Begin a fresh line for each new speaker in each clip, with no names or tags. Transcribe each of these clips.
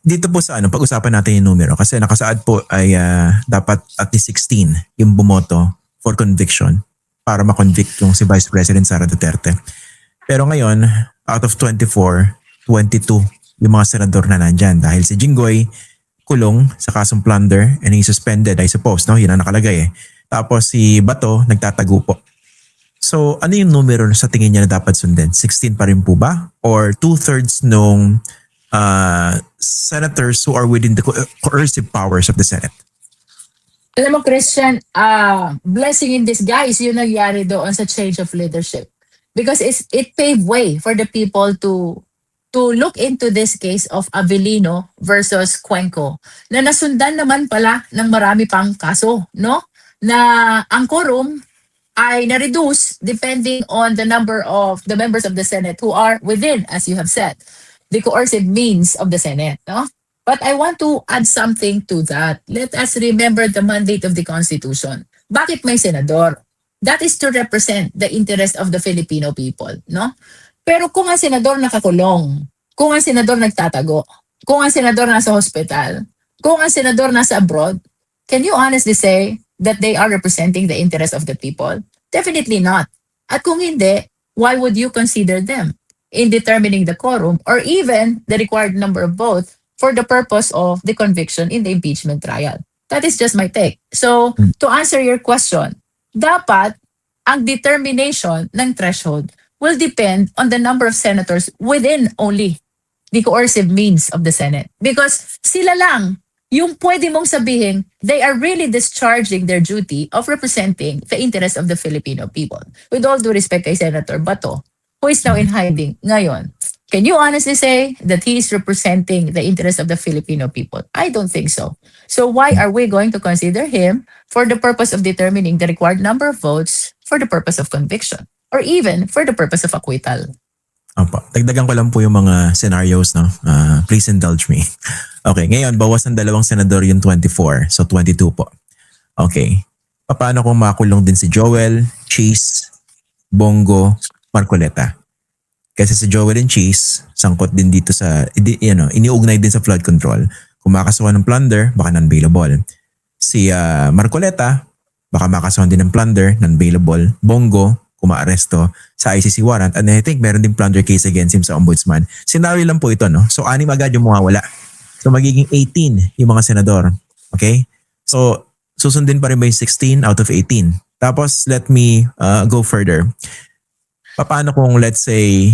dito po sa pag-usapan natin yung numero kasi nakasaad po ay dapat at least 16 yung bumoto for conviction para ma-convict yung si Vice President Sara Duterte. Pero ngayon, out of 24, 22 yung mga senador na nandyan dahil si Jinggoy kulong sa kasong plunder and he's suspended, I suppose, no? Yun ang nakalagay eh. Tapos si Bato nagtatago po. So ano yung numero sa tingin niya na dapat sundin? 16 pa rin po ba? Or 2/3 nung senators who are within the coercive powers of the Senate?
Alam mo, Christian, blessing in disguise yung nangyari doon sa change of leadership. Because it paved way for the people to look into this case of Avellino versus Cuenco na nasundan naman pala ng marami pang kaso, no? Na ang quorum ay na-reduce depending on the number of the members of the Senate who are within, as you have said, the coercive means of the Senate, no? But I want to add something to that. Let us remember the mandate of the Constitution. Bakit may senador? That is to represent the interest of the Filipino people, no? Pero kung ang senador nakakulong, kung ang senador nagtatago, kung ang senador nasa hospital, kung ang senador nasa abroad, can you honestly say that they are representing the interest of the people? Definitely not. At kung hindi, why would you consider them in determining the quorum or even the required number of votes for the purpose of the conviction in the impeachment trial? That is just my take. So, to answer your question, dapat ang determination ng threshold will depend on the number of senators within only the coercive means of the Senate. Because sila lang yung pwede mong sabihin, they are really discharging their duty of representing the interest of the Filipino people. With all due respect kay Senator Bato, who is now in hiding ngayon. Can you honestly say that he is representing the interest of the Filipino people? I don't think so. So why are we going to consider him for the purpose of determining the required number of votes for the purpose of conviction or even for the purpose of acquittal?
Opo. Dagdagan ko lang po yung mga scenarios, no? Please indulge me. Okay, ngayon, bawas ng 2 senador yung 24. So, 22 po. Okay. Paano kung makulong din si Joel, Cheese, Bongo, Marcoleta? Kasi si Joel and Cheese, sangkot din dito sa, iniugnay din sa flood control. Kung makakasuhan ng plunder, baka non-bailable. Si Marcoleta, baka makakasuhan din ng plunder, non-bailable. Bongo, kung maaresto sa ICC warrant. And I think meron din plunder case against him sa ombudsman. Scenario lang po ito, no? So, 6 agad yung mawawala. So, magiging 18 yung mga senador. Okay? So, susundin pa rin ba yung 16 out of 18? Tapos, let me go further. Paano kung, let's say,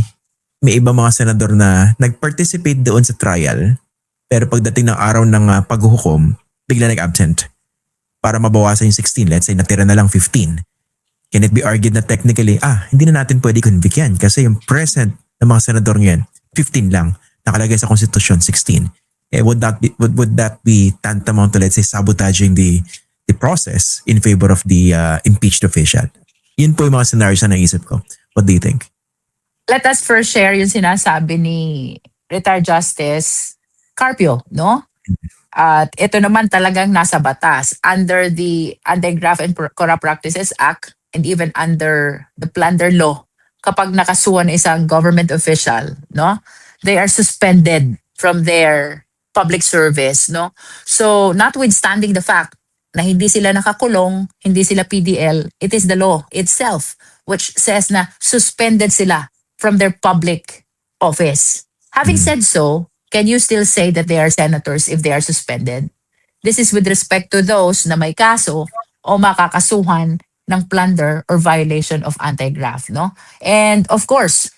may ibang mga senador na nag-participate doon sa trial, pero pagdating ng araw ng paghuhukom, bigla nag-absent para mabawasan yung 16. Let's say, natira na lang 15. Can it be argued na technically, hindi na natin pwede convict yan kasi yung present ng mga senador ngayon, 15 lang. Nakalagay sa Constitution, 16. Would that be tantamount to, let's say, sabotaging the process in favor of the impeached official? Yun po yung mga scenarios na naisip ko. What do you think?
Let us first share yung sinasabi ni retired Justice Carpio, no? At ito naman talagang nasa batas under the Anti-Graft and Corrupt Practices Act and even under the plunder law. Kapag nakasuhan isang government official, no? They are suspended from their public service, no? So, notwithstanding the fact na hindi sila nakakulong, hindi sila PDL, it is the law itself which says na suspended sila from their public office. Having said so, can you still say that they are senators if they are suspended? This is with respect to those na may kaso o makakasuhan ng plunder or violation of anti-graft, no? And of course,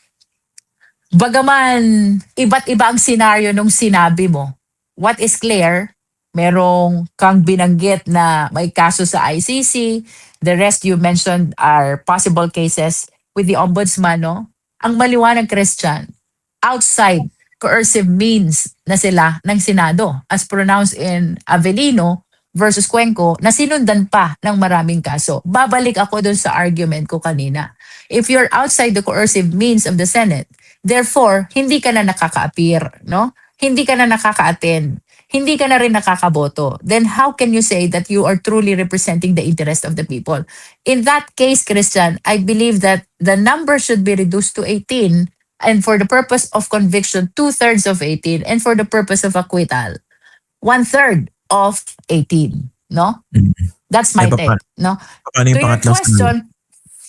bagaman iba't iba ang senaryo nung sinabi mo, what is clear, merong kang binanggit na may kaso sa ICC, the rest you mentioned are possible cases with the ombudsman, no? Ang maliwanag, Christian, outside coercive means na sila ng Senado as pronounced in Avellino versus Cuenco na sinundan pa ng maraming kaso. Babalik ako dun sa argument ko kanina. If you're outside the coercive means of the Senate, therefore, hindi ka na nakaka-appear, no? Hindi ka na nakaka-attend. Hindi ka na rin nakakaboto. Then how can you say that you are truly representing the interest of the people? In that case, Christian, I believe that the number should be reduced to 18 And for the purpose of conviction, 2/3 of 18. And for the purpose of acquittal, 1/3 of 18. No?
Mm.
That's my
Eh,
take. No?
paano
To
yung
your
pangatlong senador?
question,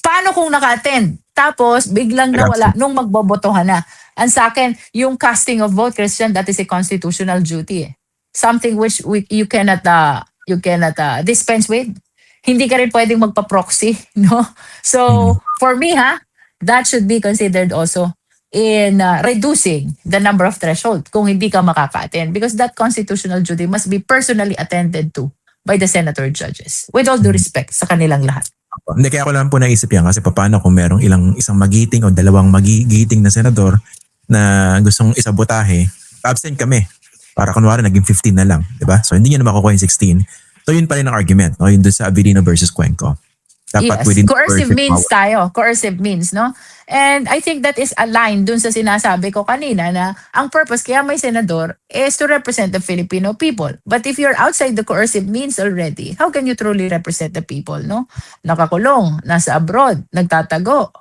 paano kung naka-attend? Tapos biglang nawala nung magbobotohan na. And sa akin, yung casting of vote, Christian, that is a constitutional duty. Something which you cannot dispense with. Hindi ka rin pwedeng magpa-proxy, no? So, for me, that should be considered also in reducing the number of threshold kung hindi ka makaka-attend, because that constitutional duty must be personally attended to by the senator judges. With all due respect sa kanilang lahat.
Hindi, kaya ko lang po naisip yan kasi paano kung merong isang magiting o dalawang magigiting na senador na gustong isabotahe, absent kami. Para kunwari naging 15 na lang, di ba? So hindi nyo na makukuha yung 16. So yun pa rin ang argument, no? Yun doon sa Avelino versus Cuenco. Dapat
Yes,
within
coercive
perfect
means
power.
tayo. Coercive means, no? And I think that is aligned dun sa sinasabi ko kanina na ang purpose kaya may senador is to represent the Filipino people. But if you're outside the coercive means already, how can you truly represent the people, no? Nakakulong, nasa abroad, nagtatago,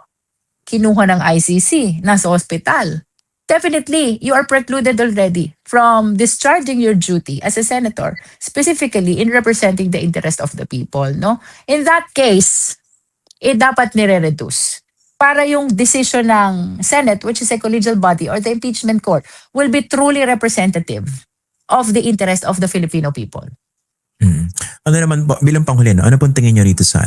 kinuha ng ICC, nasa hospital. Definitely, you are precluded already from discharging your duty as a senator, specifically in representing the interest of the people, no? In that case, dapat nire-reduce para yung decision ng Senate, which is a collegial body, or the impeachment court, will be truly representative of the interest of the Filipino people.
Ano naman po, bilang panghuli, ano pong tingin nyo rito sa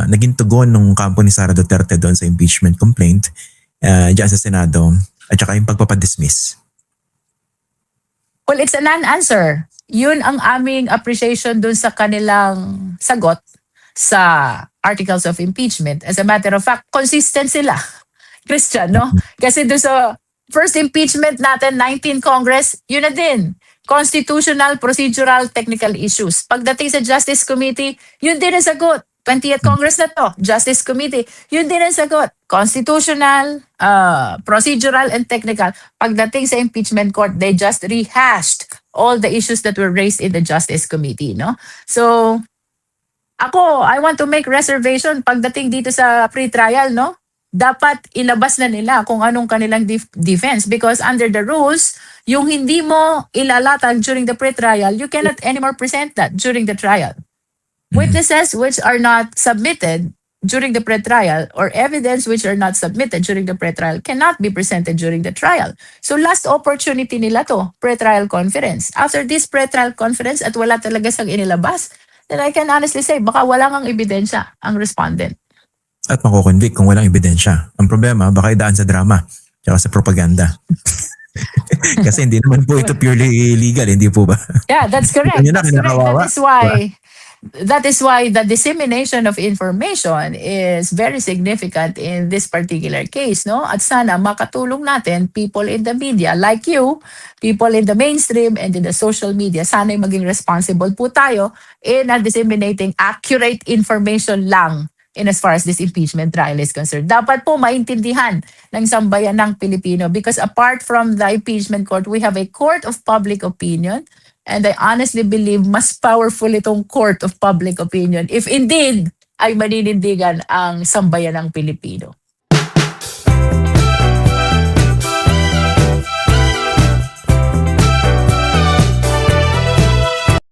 naging tugon ng kampo ni Sara Duterte doon sa impeachment complaint dyan sa Senado at saka yung pagpapadismiss?
Well, it's a non-answer. Yun ang aming appreciation dun sa kanilang sagot sa articles of impeachment. As a matter of fact, consistent sila. Christian, no? Kasi dun sa first impeachment natin, 19 Congress, yun na din. Constitutional, procedural, technical issues. Pagdating sa Justice Committee, yun din ang sagot. 20th Congress na to, Justice Committee, yun din ang sagot. Constitutional, procedural, and technical. Pagdating sa impeachment court, they just rehashed all the issues that were raised in the Justice Committee, no? So, I want to make reservation pagdating dito sa pre-trial, no? Dapat ilabas na nila kung anong kanilang defense, because under the rules, yung hindi mo ilalatag during the pre-trial, you cannot anymore present that during the trial. Witnesses which are not submitted during the pre-trial or evidence which are not submitted during the pre-trial cannot be presented during the trial. So last opportunity nila to, pre-trial conference. After this pre-trial conference at wala talaga sang inilabas, then I can honestly say baka wala ngang ebidensya ang respondent.
At makukonvict kung walang ebidensya. Ang problema, baka idaan sa drama tsaka sa propaganda. Kasi hindi naman po ito purely legal, hindi po ba?
Yeah, that's correct.
Yun na,
That's correct.
kinakawawa.
That is why the dissemination of information is very significant in this particular case, no? At sana makatulong natin people in the media like you, people in the mainstream and in the social media. Sana'y maging responsible po tayo in disseminating accurate information lang in as far as this impeachment trial is concerned. Dapat po maintindihan ng sambayan ng Pilipino, because apart from the impeachment court, we have a court of public opinion. And I honestly believe mas powerful itong court of public opinion if indeed ay maninindigan ang sambayan ng Pilipino.